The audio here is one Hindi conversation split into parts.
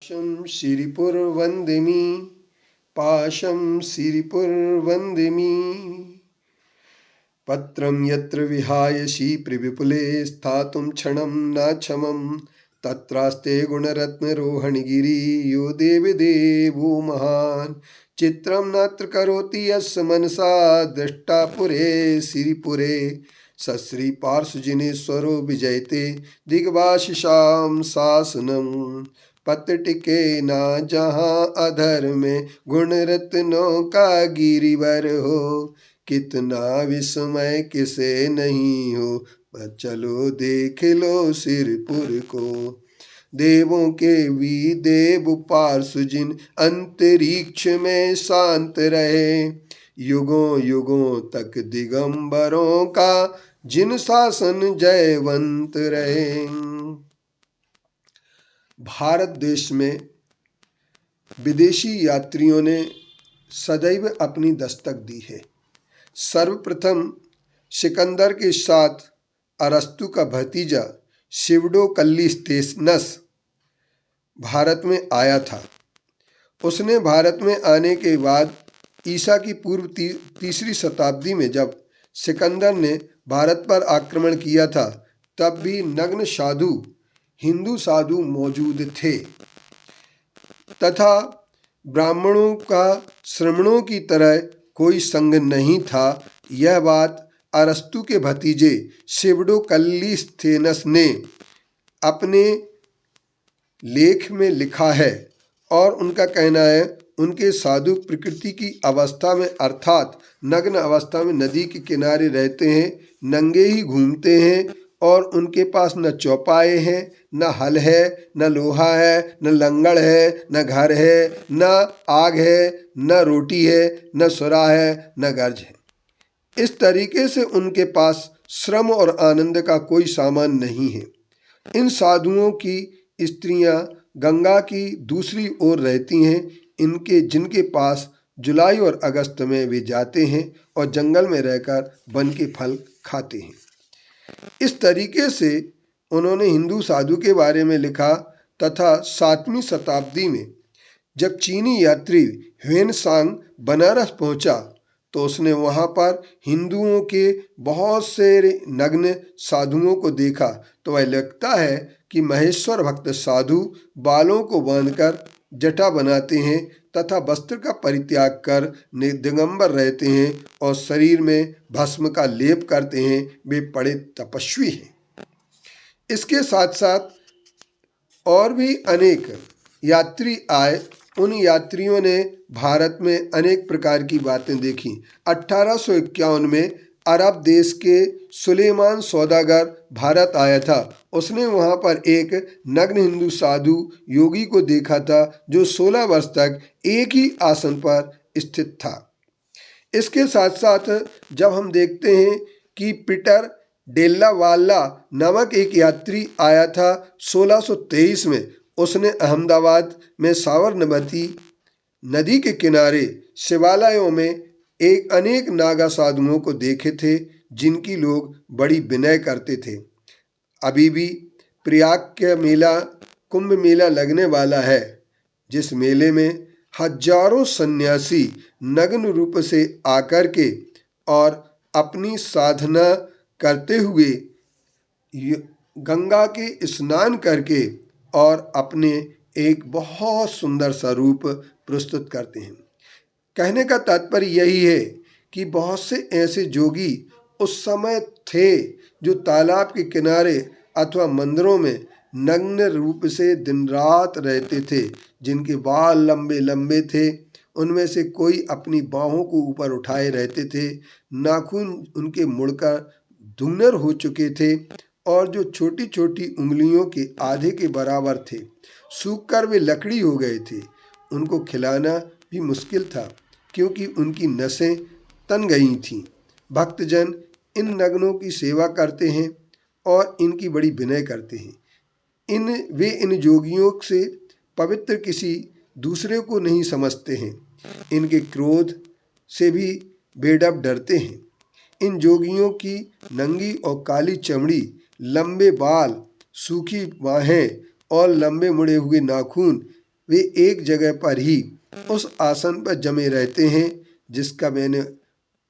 पाशं सिरिपुरवन्दिमि पाशं सिरिपुरवन्दिमि पत्रं यत्र विहायसि प्रविपुले स्थातुं क्षणं न क्षमं तत्रास्ते गुणरत्नरोहणगिरि यो देवदेवो महान् चित्रं नात्र करोति यस्य मनसा दृष्टा पुरे सिरिपुरे सश्री पार्श्वजिनेश्वरो विजयते दिग्भाषिषां शासनम् पत्र टिके ना जहाँ अधर में गुण रत्नों का गिरिवर हो कितना विस्मय किसे नहीं हो पर चलो देख लो सिरपुर को देवों के भी देव पार्श्वजिन अंतरिक्ष में शांत रहे युगों युगों तक दिगंबरों का जिन शासन जयवंत रहे। भारत देश में विदेशी यात्रियों ने सदैव अपनी दस्तक दी है। सर्वप्रथम सिकंदर के साथ अरस्तु का भतीजा शिवडो कल्लिस्तेनस भारत में आया था। उसने भारत में आने के बाद ईसा की पूर्व तीसरी शताब्दी में जब सिकंदर ने भारत पर आक्रमण किया था तब भी नग्न साधु हिंदू साधु मौजूद थे तथा ब्राह्मणों का श्रमणों की तरह कोई संग नहीं था। यह बात अरस्तु के भतीजे शिवडो कल्लिस्तेनस ने अपने लेख में लिखा है और उनका कहना है उनके साधु प्रकृति की अवस्था में अर्थात नग्न अवस्था में नदी के किनारे रहते हैं, नंगे ही घूमते हैं और उनके पास न चौपाए हैं, न हल है, न लोहा है, न लंगड़ है, न घर है, न आग है, न रोटी है, न सुरा है, न गर्ज है। इस तरीके से उनके पास श्रम और आनंद का कोई सामान नहीं है। इन साधुओं की स्त्रियां गंगा की दूसरी ओर रहती हैं। जिनके पास जुलाई और अगस्त में वे जाते हैं और जंगल में रहकर वन के फल खाते हैं। इस तरीके से उन्होंने हिंदू साधु के बारे में लिखा तथा 7वीं शताब्दी में जब चीनी यात्री ह्वेनसांग बनारस पहुंचा तो उसने वहां पर हिंदुओं के बहुत से नग्न साधुओं को देखा तो वह लगता है कि महेश्वर भक्त साधु बालों को बांधकर जटा बनाते हैं तथा वस्त्र का परित्याग कर दिगंबर रहते हैं और शरीर में भस्म का लेप करते हैं। वे बड़े तपस्वी हैं। इसके साथ साथ और भी अनेक यात्री आए। उन यात्रियों ने भारत में अनेक प्रकार की बातें देखी। 1851 में अरब देश के सुलेमान सौदागर भारत आया था। उसने वहाँ पर एक नग्न हिंदू साधु योगी को देखा था जो 16 वर्ष तक एक ही आसन पर स्थित था। इसके साथ साथ जब हम देखते हैं कि पीटर डेल्ला वाल्ला नामक एक यात्री आया था 1623 में। उसने अहमदाबाद में साबरमती नदी के किनारे शिवालयों में अनेक नागा साधुओं को देखे थे जिनकी लोग बड़ी विनय करते थे। अभी भी प्रयाग के कुंभ मेला लगने वाला है जिस मेले में हजारों सन्यासी नग्न रूप से आकर के और अपनी साधना करते हुए गंगा के स्नान करके और अपने एक बहुत सुंदर सा रूप प्रस्तुत करते हैं। कहने का तात्पर्य यही है कि बहुत से ऐसे जोगी उस समय थे जो तालाब के किनारे अथवा मंदिरों में नग्न रूप से दिन रात रहते थे, जिनके बाल लंबे लंबे थे। उनमें से कोई अपनी बाहों को ऊपर उठाए रहते थे, नाखून उनके मुड़कर धूनर हो चुके थे और जो छोटी छोटी उंगलियों के आधे के बराबर थे, सूखकर वे लकड़ी हो गए थे। उनको खिलाना भी मुश्किल था क्योंकि उनकी नसें तन गई थीं। भक्तजन इन नग्नों की सेवा करते हैं और इनकी बड़ी विनय करते हैं। वे इन जोगियों से पवित्र किसी दूसरे को नहीं समझते हैं। इनके क्रोध से भी बेडब डरते हैं। इन जोगियों की नंगी और काली चमड़ी, लंबे बाल, सूखी बाहें और लंबे मुड़े हुए नाखून वे एक जगह पर ही उस आसन पर जमे रहते हैं जिसका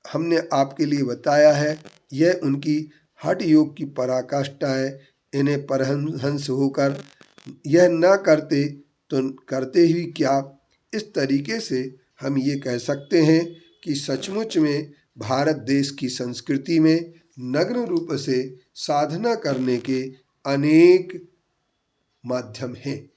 हमने आपके लिए बताया है। यह उनकी हठ योग की पराकाष्ठा है। इन्हें परमहंस होकर यह न करते तो करते ही क्या। इस तरीके से हम ये कह सकते हैं कि सचमुच में भारत देश की संस्कृति में नग्न रूप से साधना करने के अनेक माध्यम हैं।